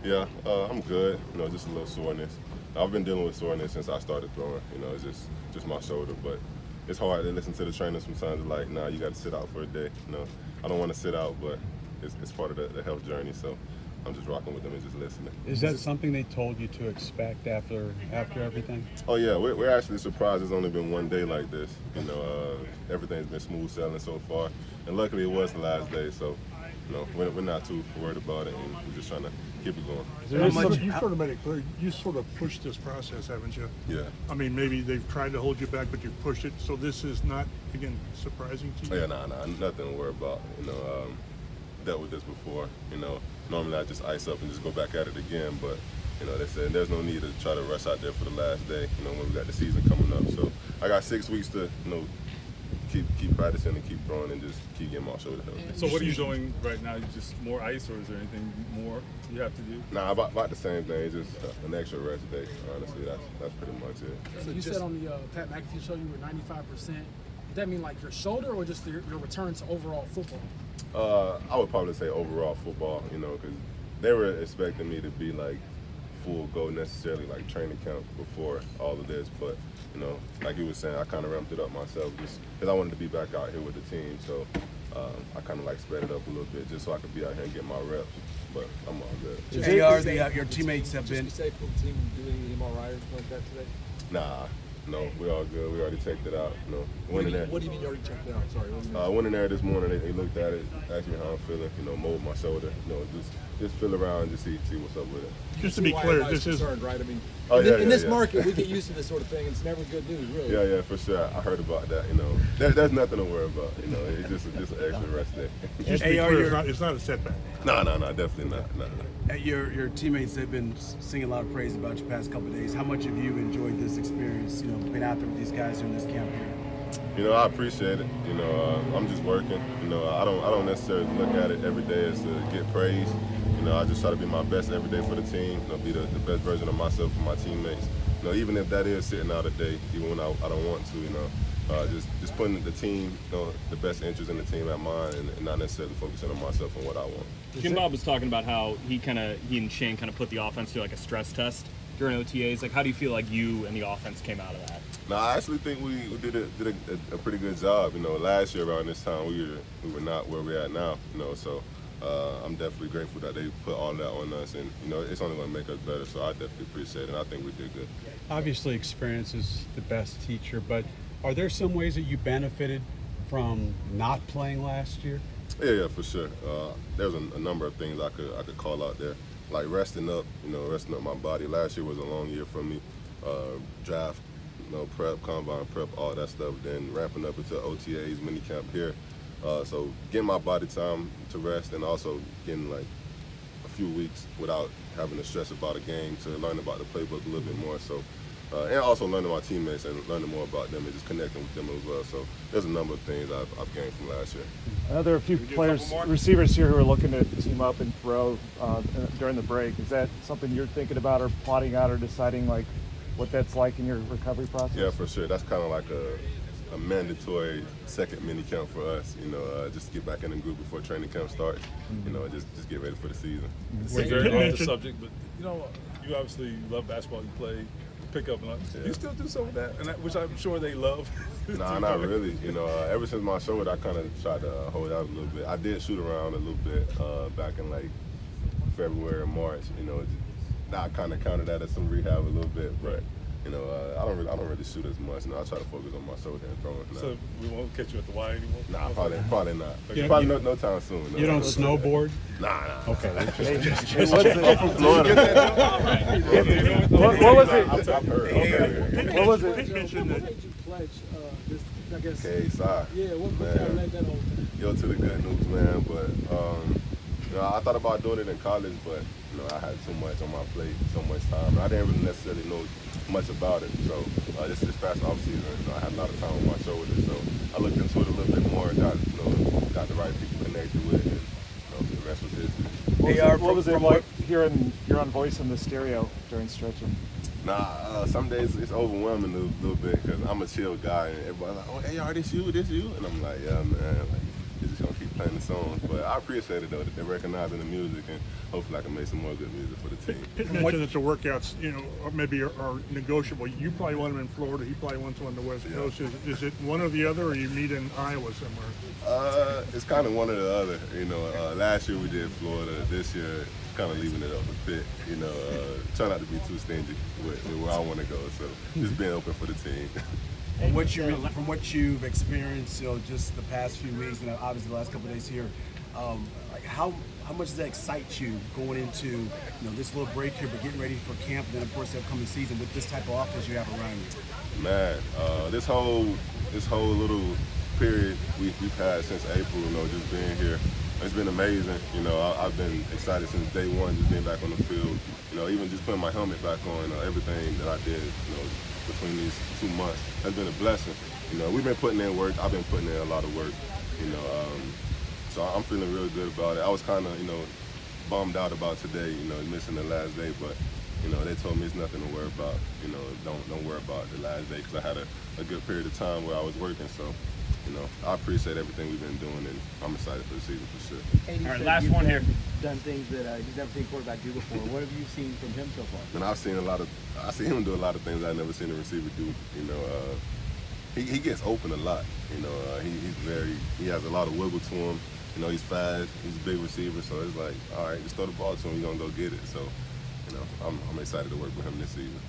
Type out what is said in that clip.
Yeah, I'm good. You know, just a little soreness. I've been dealing with soreness since I started throwing. You know, it's just my shoulder, but it's hard to listen to the trainer sometimes. It's like, nah, you got to sit out for a day. You know, I don't want to sit out, but it's part of the health journey. So I'm just rocking with them and just listening. Is that something they told you to expect after everything? Oh yeah, we're actually surprised it's only been one day like this. You know, everything's been smooth sailing so far, and luckily it was the last day. So, you know, we're not too worried about it, and we're just trying to keep it going. You sort of made it clear. You sort of pushed this process, haven't you? Yeah. I mean, maybe they've tried to hold you back, but you've pushed it. So this is not, again, surprising to you? Yeah, nah, nothing to worry about. You know, dealt with this before. You know, normally I just ice up and just go back at it again, but you know, they said there's no need to try to rush out there for the last day. You know, when we got the season coming up. So I got 6 weeks to, you know, keep practicing and keep throwing and just keep getting my shoulder healthy. So what are you doing right now? Just more ice, or is there anything more you have to do? Nah, about the same thing. It's just an extra rest day. Honestly, that's pretty much it. So you said on the Pat McAfee show you were 95%. Does that mean like your shoulder or just your return to overall football? I would probably say overall football. You know, because they were expecting me to be like full go necessarily like training camp before all of this, but you know, like you were saying, I kind of ramped it up myself just because I wanted to be back out here with the team. So I kind of like sped it up a little bit just so I could be out here and get my reps. But I'm all good. Your teammates have been. Just be safe for the team doing the MRI or anything like that today? Nah. No, we're all good. We already checked it out. You know, What do you mean you already checked it out? Sorry. Went in there this morning. They looked at it, asked me how I'm feeling. You know, mold my shoulder. You know, just feel around and just see what's up with it. Just to be clear, this is concerned, right? I mean, in this market, we get used to this sort of thing. It's never good news, really. Yeah, for sure. I heard about that. You know, there's nothing to worry about. You know, it's just an extra rest day. Just to be clear, it's not a setback. No, definitely not. No. Your teammates have been singing a lot of praise about you past couple of days. How much have you enjoyed this experience? You know, being out there with these guys during this camp here. You know, I appreciate it. You know, I'm just working. You know, I don't necessarily look at it every day as to get praise. You know, I just try to be my best every day for the team. You know, be the best version of myself for my teammates. You know, even if that is sitting out a day, even when I don't want to. You know, just putting the team, you know, the best interest in the team at mine, and not necessarily focusing on myself and what I want. Jim Bob was talking about how he and Shane kind of put the offense through like a stress test during OTAs. Like, how do you feel like you and the offense came out of that? No, I actually think we did a pretty good job. You know, last year around this time we were not where we're at now. You know, so I'm definitely grateful that they put all that on us, and you know, it's only going to make us better. So I definitely appreciate it. And I think we did good. Obviously, experience is the best teacher, but are there some ways that you benefited from not playing last year? Yeah, for sure. There's a number of things I could call out there, like resting up. You know, resting up my body. Last year was a long year for me. Draft, you know, prep, combine prep, all that stuff. Then ramping up into OTAs, mini camp here. So getting my body time to rest, and also getting like a few weeks without having to stress about a game to learn about the playbook a little bit more. So. And also learning my teammates and learning more about them and just connecting with them as well. So there's a number of things I've gained from last year. There are a few receivers here who are looking to team up and throw during the break. Is that something you're thinking about or plotting out or deciding like what that's like in your recovery process? Yeah, for sure. That's kind of like a mandatory second mini camp for us. You know, just to get back in the group before training camp starts. You know, just get ready for the season. It's very off the subject, but you know, you obviously love basketball. You play. Pick up, you still do some of that, which I'm sure they love. Nah, not really. You know, ever since my shoulder, I kind of tried to hold out a little bit. I did shoot around a little bit back in like February or March. You know, I kind of counted that as some rehab a little bit, but you know, I don't really shoot as much. You know, I try to focus on my shoulder and throwing. So we won't catch you at the Y anymore? Nah, probably not. Okay. Probably no time soon. You don't snowboard? Nah. Okay. I'm from Florida. What was it? I've heard. What was it? Okay, sorry. Yeah, what led that whole thing? Yo, to the good news, man. But you know, I thought about doing it in college, but you know, I had too much on my plate, so much time. And I didn't really necessarily know much about it. So this past off season, you know, I had a lot of time on my shoulders. So I looked into it a little bit more, got the right people connected with, and you know, the rest was history. What was it like hearing your own voice in the stereo during stretching? Nah, some days it's overwhelming a little bit because I'm a chill guy, and everybody's like, "Oh, AR, this you?" And I'm like, "Yeah, man." Like, it's just gonna keep playing the songs. But I appreciate it though that they're recognizing the music, and hopefully I can make some more good music for the team. Pitt mentioned that the workouts, you know, maybe are negotiable. You probably want them in Florida. He probably wants one on the West Coast. Is it one or the other, or you meet in Iowa somewhere? It's kind of one or the other. You know, last year we did Florida. This year, kind of leaving it up a bit. You know, try not to be too stingy with where I want to go. So just being open for the team. From what you've experienced, you know, just the past few weeks and obviously the last couple of days here, like how much does that excite you going into, you know, this little break here, but getting ready for camp, and then of course the upcoming season with this type of offense you have around you? Man, this whole little period we've had since April, you know, just being here, it's been amazing. You know, I've been excited since day one, just being back on the field. You know, even just putting my helmet back on, everything that I did, you know, between these 2 months has been a blessing. You know, we've been putting in work. I've been putting in a lot of work. You know, so I'm feeling real good about it. I was kind of, you know, bummed out about today, you know, missing the last day, but you know, they told me it's nothing to worry about. You know, don't worry about the last day, because I had a good period of time where I was working. So, you know, I appreciate everything we've been doing, and I'm excited for the season for sure. All right, last one here. Done things that you've never seen quarterback do before. What have you seen from him so far? And I've seen him do a lot of things I've never seen a receiver do. You know, he gets open a lot. You know, he has a lot of wiggle to him. You know, he's fast. He's a big receiver, so it's like, all right, just throw the ball to him. You're gonna go get it. So, you know, I'm excited to work with him this season.